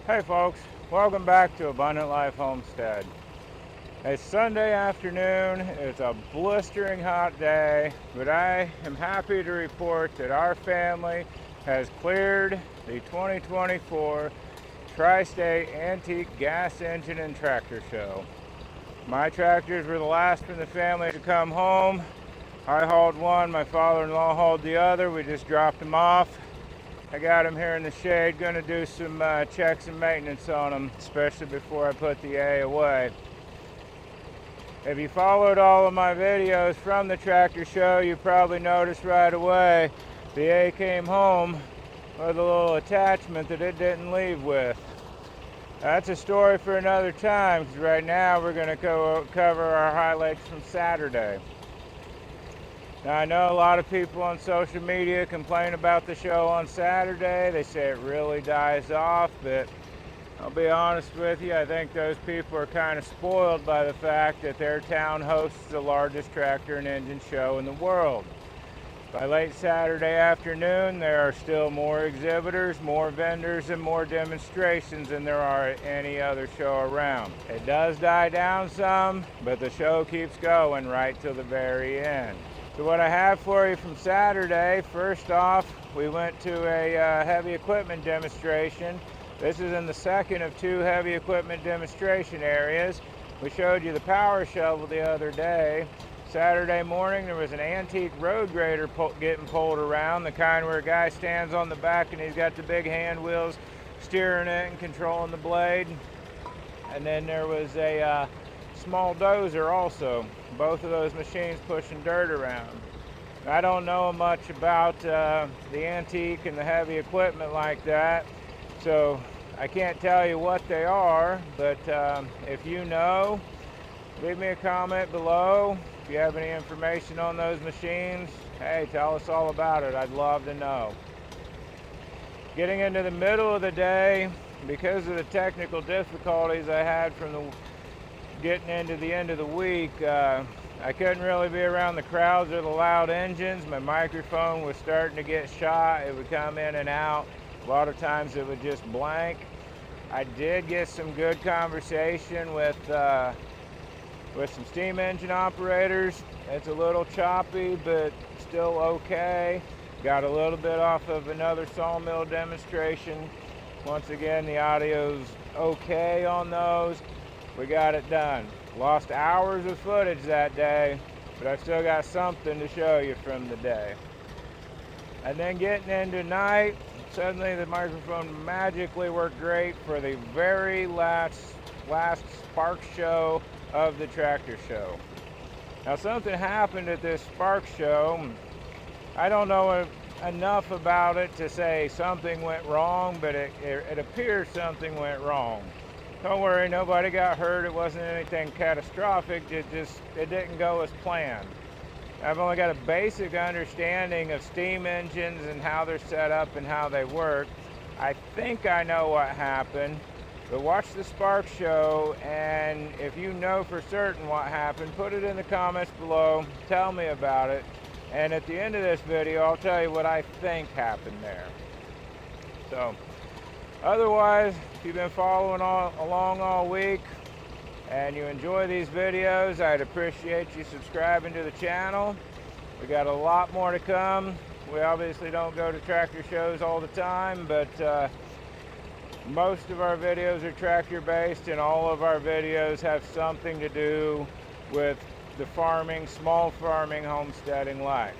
Hey folks, welcome back to Abundant Life Homestead. It's Sunday afternoon, it's a blistering hot day, but I am happy to report that our family has cleared the 2024 Tri-State Antique Gas Engine and Tractor Show. My tractors were the last in the family to come home. I hauled one, my father-in-law hauled the other, we just dropped them off. I got them here in the shade, going to do some checks and maintenance on them, especially before I put the A away. If you followed all of my videos from the tractor show, you probably noticed right away the A came home with a little attachment that it didn't leave with. That's a story for another time, because right now we're going to cover our highlights from Saturday. Now, I know a lot of people on social media complain about the show on Saturday. They say it really dies off, but I'll be honest with you, I think those people are kind of spoiled by the fact that their town hosts the largest tractor and engine show in the world. By late Saturday afternoon, there are still more exhibitors, more vendors, and more demonstrations than there are at any other show around. It does die down some, but the show keeps going right till the very end. So what I have for you from Saturday, first off, we went to a heavy equipment demonstration. This is in the second of two heavy equipment demonstration areas. We showed you the power shovel the other day. Saturday morning there was an antique road grader getting pulled around, the kind where a guy stands on the back and he's got the big hand wheels steering it and controlling the blade. And then there was a small dozer also, both of those machines pushing dirt around. I don't know much about the antique and the heavy equipment like that, so I can't tell you what they are, but if you know, leave me a comment below. If you have any information on those machines, hey, tell us all about it. I'd love to know. Getting into the middle of the day, because of the technical difficulties I had from getting into the end of the week, I couldn't really be around the crowds or the loud engines. My microphone was starting to get shot. It would come in and out. A lot of times it would just blank. I did get some good conversation with some steam engine operators. It's a little choppy, but still okay. Got a little bit off of another sawmill demonstration. Once again, the audio's okay on those. We got it done. Lost hours of footage that day, but I still got something to show you from the day. And then getting into night, suddenly the microphone magically worked great for the very last spark show of the tractor show. Now something happened at this spark show. I don't know enough about it to say something went wrong, but it appears something went wrong. Don't worry, nobody got hurt. It wasn't anything catastrophic. It didn't go as planned. I've only got a basic understanding of steam engines and how they're set up and how they work. I think I know what happened, but watch the spark show, and if you know for certain what happened, put it in the comments below. Tell me about it. And at the end of this video, I'll tell you what I think happened there. So, otherwise, if you've been following along all week and you enjoy these videos, I'd appreciate you subscribing to the channel. We got a lot more to come. We obviously don't go to tractor shows all the time, but most of our videos are tractor based, and all of our videos have something to do with the farming, small farming, homesteading life.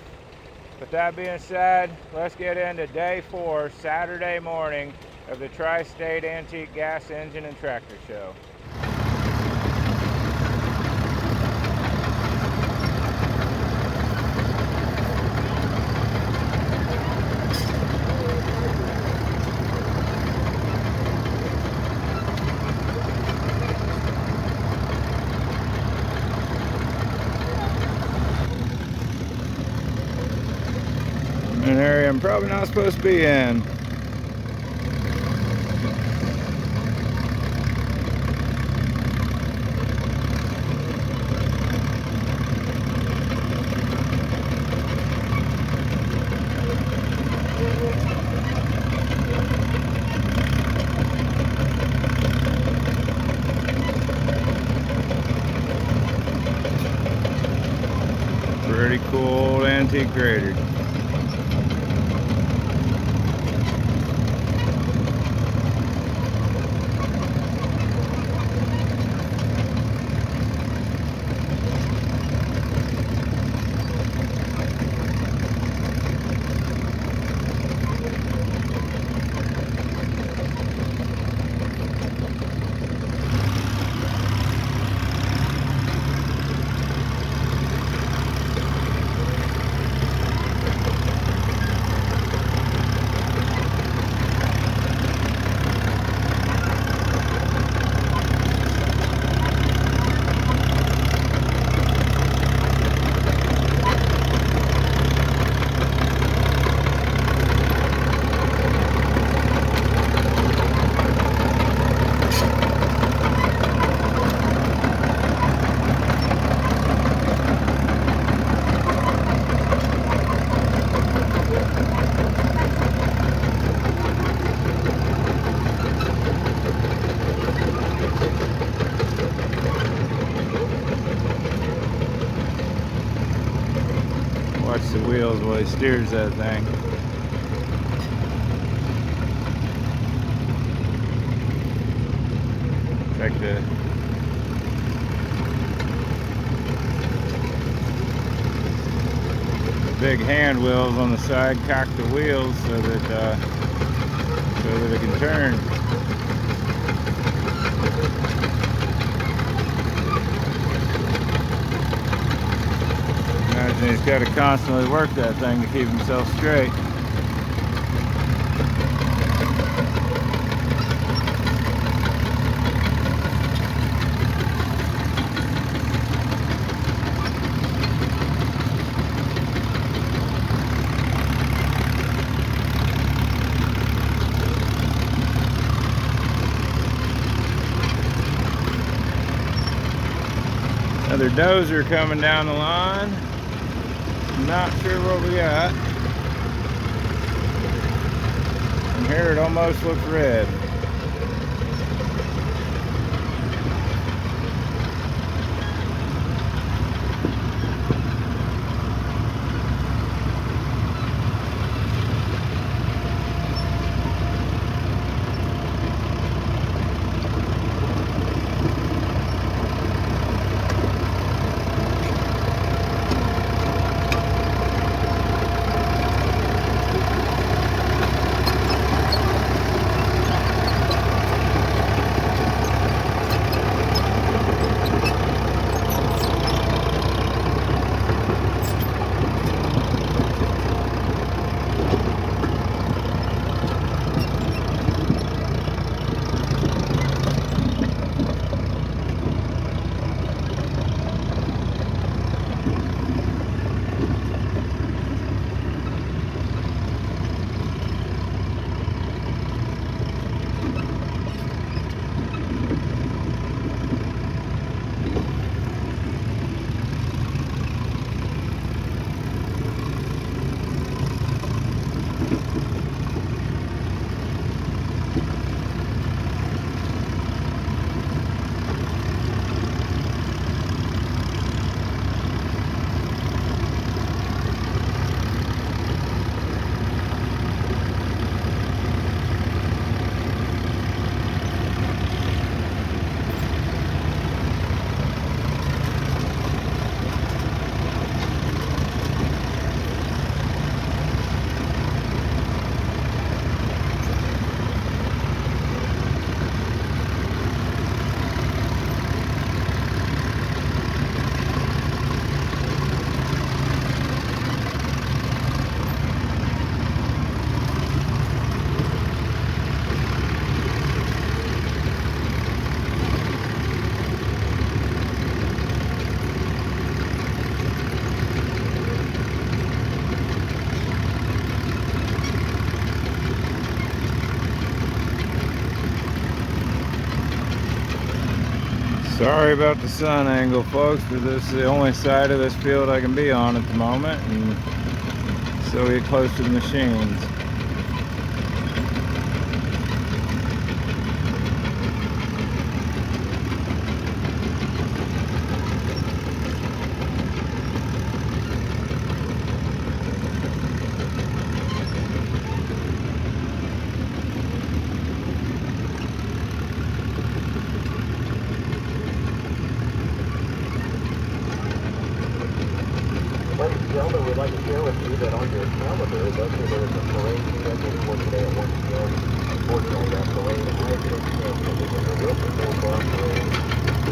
With that being said, let's get into day 4, Saturday morning, of the Tri-State Antique Gas Engine and Tractor Show. An area I'm probably not supposed to be in. Pretty cool old antique grader. Watch the wheels while he steers that thing. Check the big hand wheels on the side, cock the wheels so that it can turn. Imagine he's got to constantly work that thing to keep himself straight. Another dozer coming down the line. Not sure what we got. From here it almost looks red. Sorry about the sun angle, folks, but this is the only side of this field I can be on at the moment, and so we get close to the machines. Ladies and gentlemen, we'd like to share with you that on your calendar, it does say there is a parade scheduled for today at 1 p.m. Unfortunately, that parade has been canceled. There will be no bar parade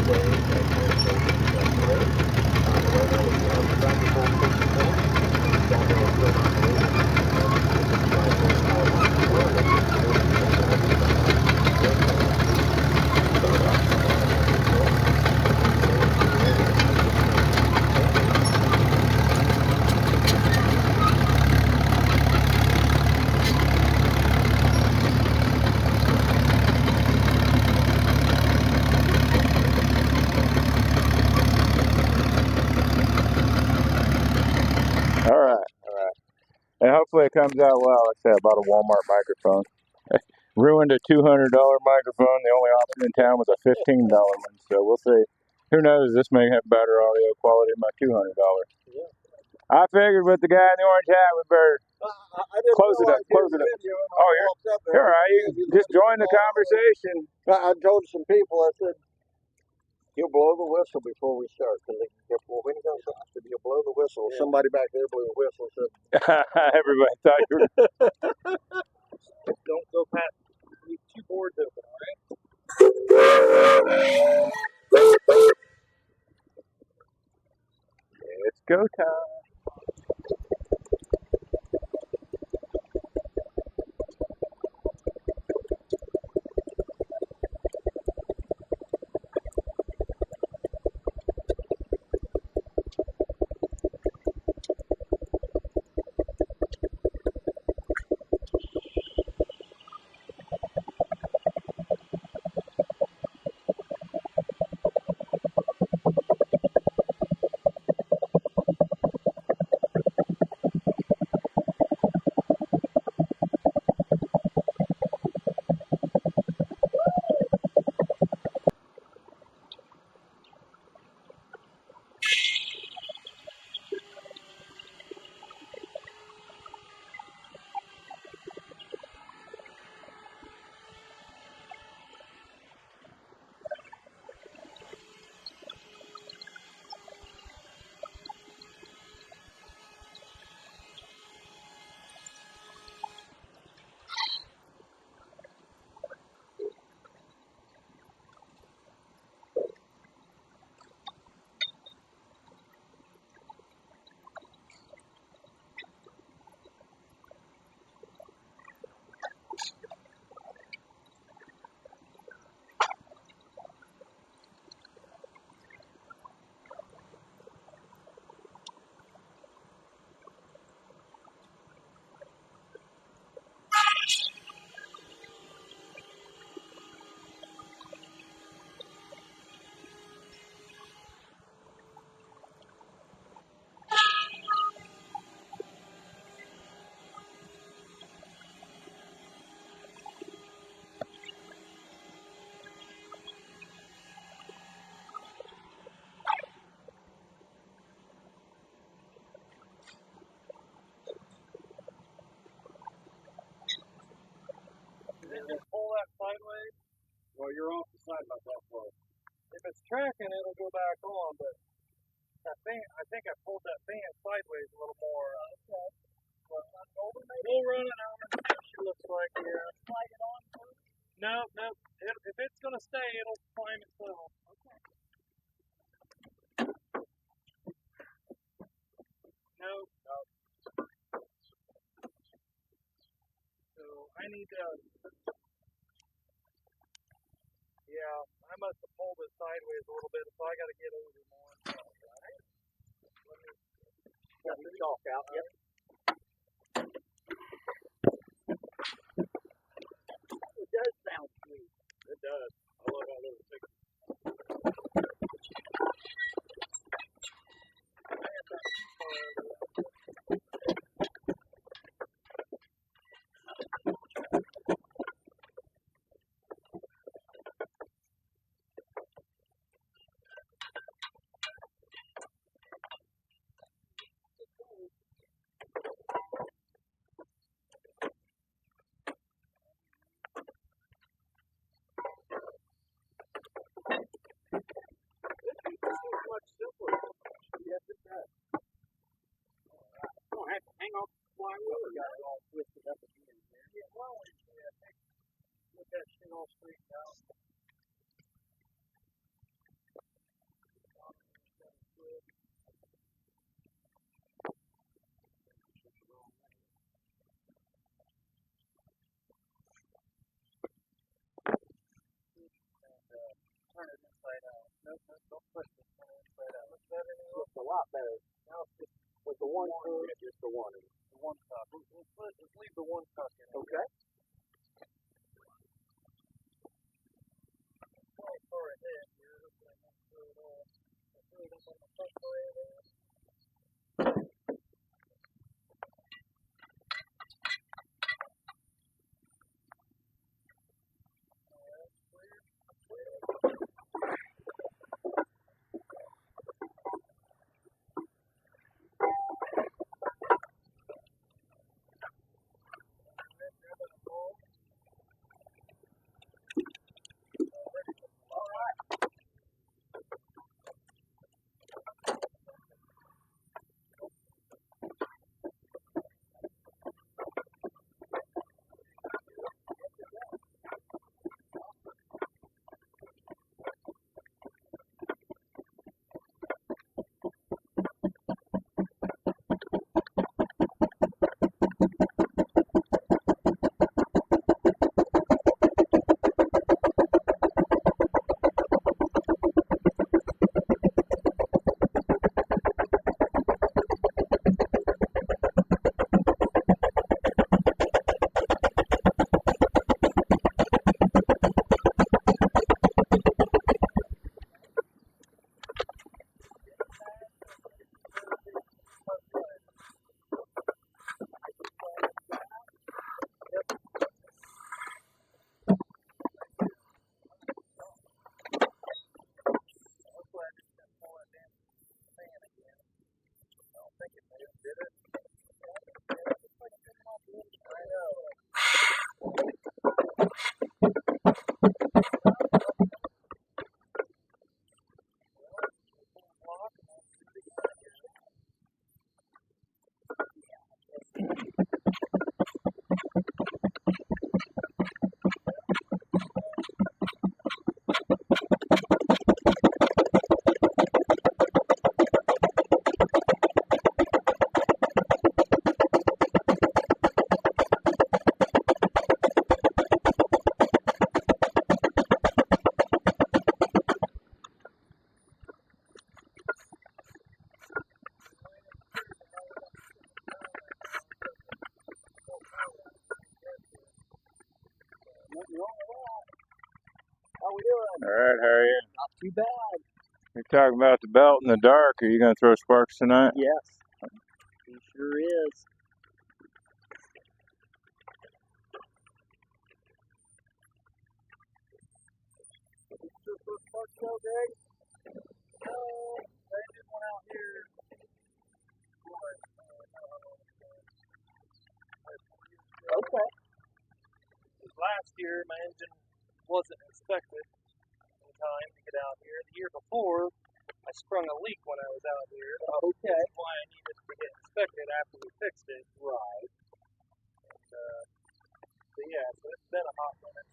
today at Manitoba Parade. However, if you have practical safety points, the sawmill is still operating. And the drive will power line as well. We'll be supporting the overall design of the start up All right, all right. And hopefully it comes out well. Like I said, I bought a Walmart microphone. Ruined a $200 microphone. The only option in town was a $15 one. So we'll see. Who knows? This may have better audio quality than my $200. Yeah. I figured with the guy in the orange hat, we better close it up. Close it up. Oh, you're all right. You just join the conversation. I told some people, I said, he'll blow the whistle before we start. Because when he goes off, he'll blow the whistle. Yeah. Somebody back there blew a whistle. Said, everybody thought you were. Don't go past. Leave 2 boards open, all right? It's go time. Just pull that sideways. Well, you're off the side by that far. If it's tracking, it'll go back on, but I think I pulled that fan sideways a little more. We'll run it out and see what she looks like here. Slide it on first? No. If it's going to stay, it'll climb itself. Okay. No. So I need to. Yeah, I must have pulled it sideways a little bit, so I got to get over more. Right? Let me chalk out. Yep. It does sound sweet. It does. I love how little thick. Looks a lot better. Now it's just with the one curve, just the one. The one tuck. Let's leave the one tuck in. Okay. Far ahead here. How we doing? All right, how are you? Not too bad. You're talking about the belt in the dark. Are you going to throw sparks tonight? Yes, he sure is. No, they did one out here. Okay. Last year, my engine wasn't inspected in time to get out here. The year before, I sprung a leak when I was out here. Okay. That's why I needed to get inspected after we fixed it. Right. And, so yeah, so it's been a hot minute.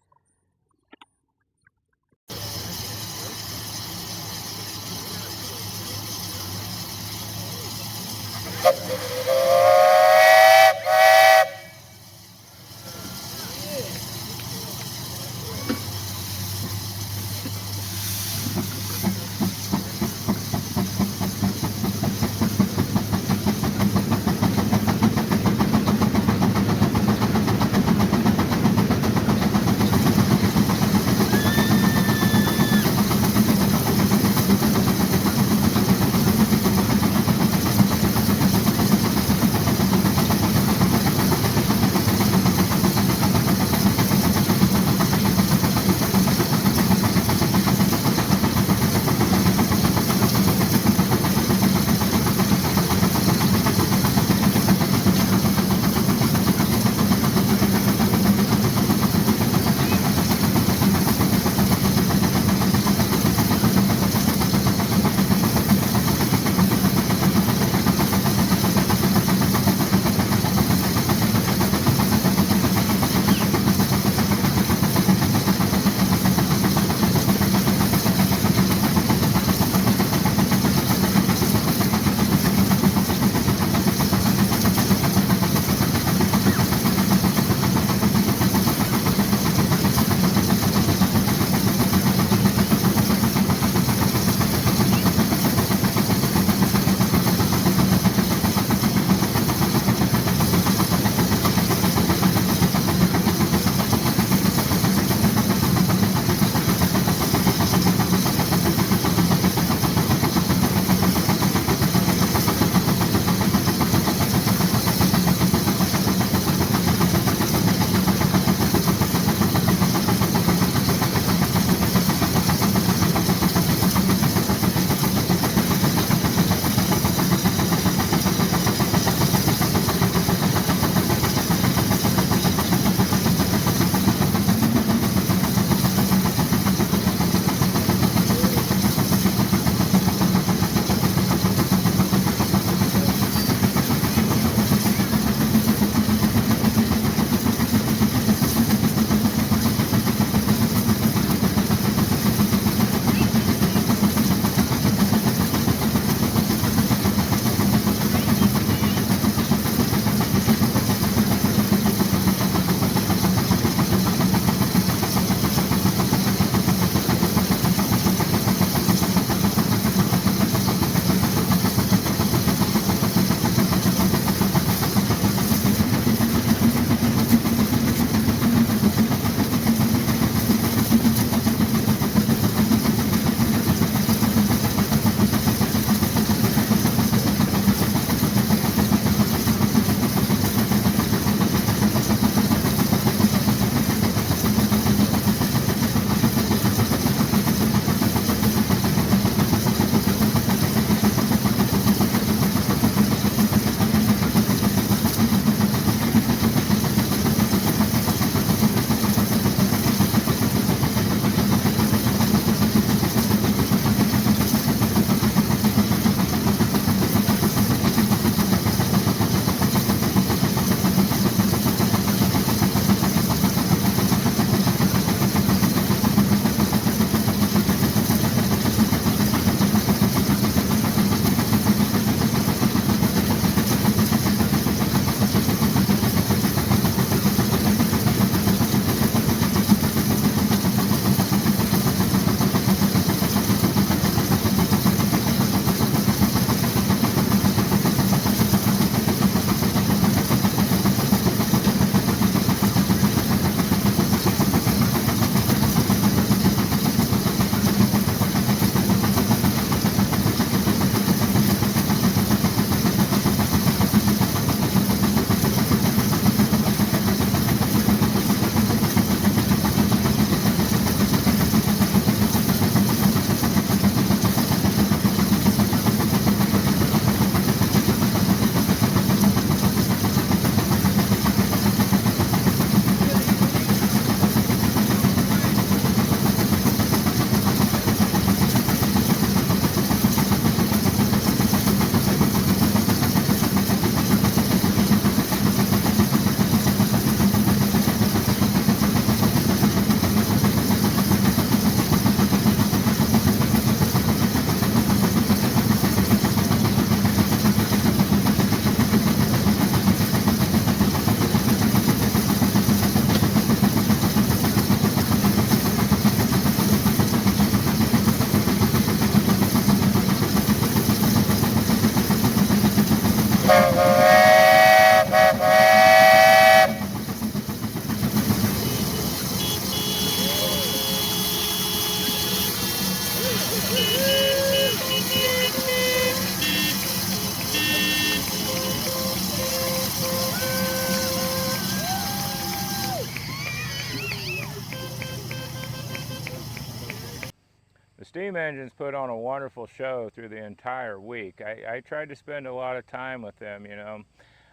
steam engines put on a wonderful show through the entire week. I tried to spend a lot of time with them, you know.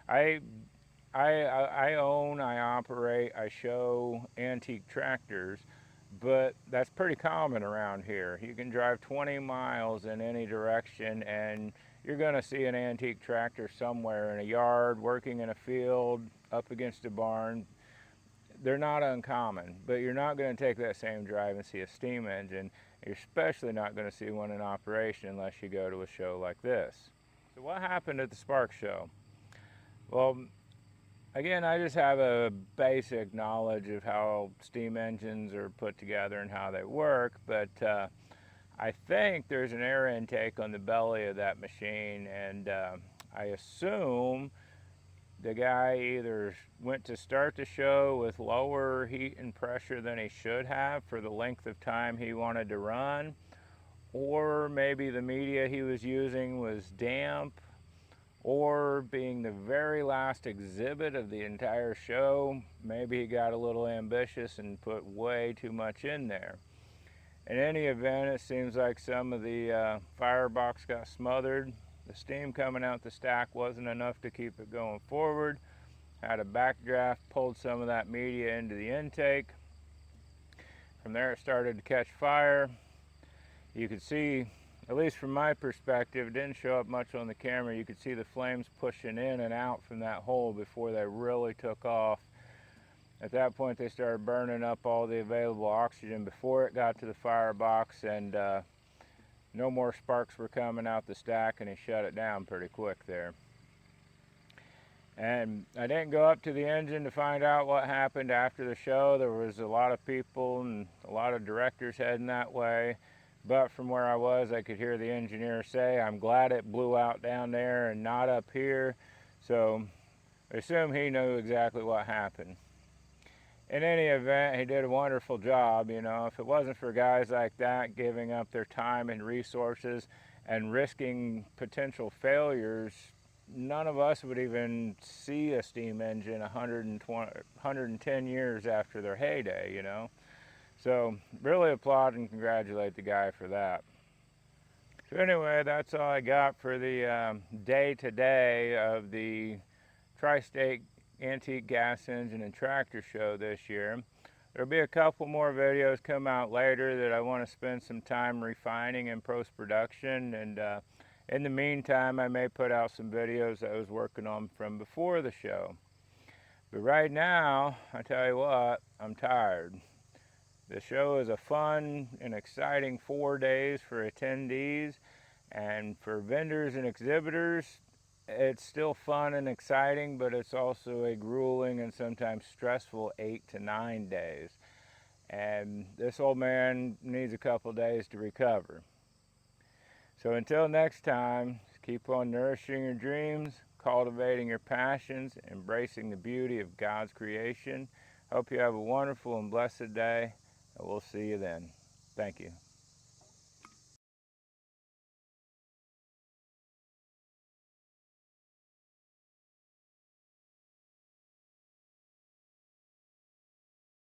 I own, I operate, I show antique tractors, but that's pretty common around here. You can drive 20 miles in any direction and you're going to see an antique tractor somewhere in a yard, working in a field, up against a barn. They're not uncommon, but you're not going to take that same drive and see a steam engine. You're especially not going to see one in operation unless you go to a show like this. So what happened at the Spark Show? Well, again, I just have a basic knowledge of how steam engines are put together and how they work, but I think there's an air intake on the belly of that machine, and I assume the guy either went to start the show with lower heat and pressure than he should have for the length of time he wanted to run, or maybe the media he was using was damp, or being the very last exhibit of the entire show, maybe he got a little ambitious and put way too much in there. In any event, it seems like some of the firebox got smothered. The steam coming out the stack wasn't enough to keep it going forward. Had a backdraft, pulled some of that media into the intake. From there it started to catch fire. You could see, at least from my perspective, it didn't show up much on the camera. You could see the flames pushing in and out from that hole before they really took off. At that point they started burning up all the available oxygen before it got to the firebox, and no more sparks were coming out the stack, and he shut it down pretty quick there. And I didn't go up to the engine to find out what happened after the show. There was a lot of people and a lot of directors heading that way. But from where I was, I could hear the engineer say, "I'm glad it blew out down there and not up here." So I assume he knew exactly what happened. In any event, he did a wonderful job. You know, if it wasn't for guys like that giving up their time and resources and risking potential failures, none of us would even see a steam engine 110 years after their heyday, you know. So really applaud and congratulate the guy for that. So anyway, that's all I got for the day-to-day of the Tri-State Antique Gas Engine and Tractor Show this year. There'll be a couple more videos come out later that I want to spend some time refining in post-production, and in the meantime I may put out some videos I was working on from before the show. But right now, I tell you what, I'm tired. The show is a fun and exciting 4 days for attendees, and for vendors and exhibitors, it's still fun and exciting, but it's also a grueling and sometimes stressful 8 to 9 days. And this old man needs a couple days to recover. So until next time, keep on nourishing your dreams, cultivating your passions, embracing the beauty of God's creation. Hope you have a wonderful and blessed day, and we'll see you then. Thank you.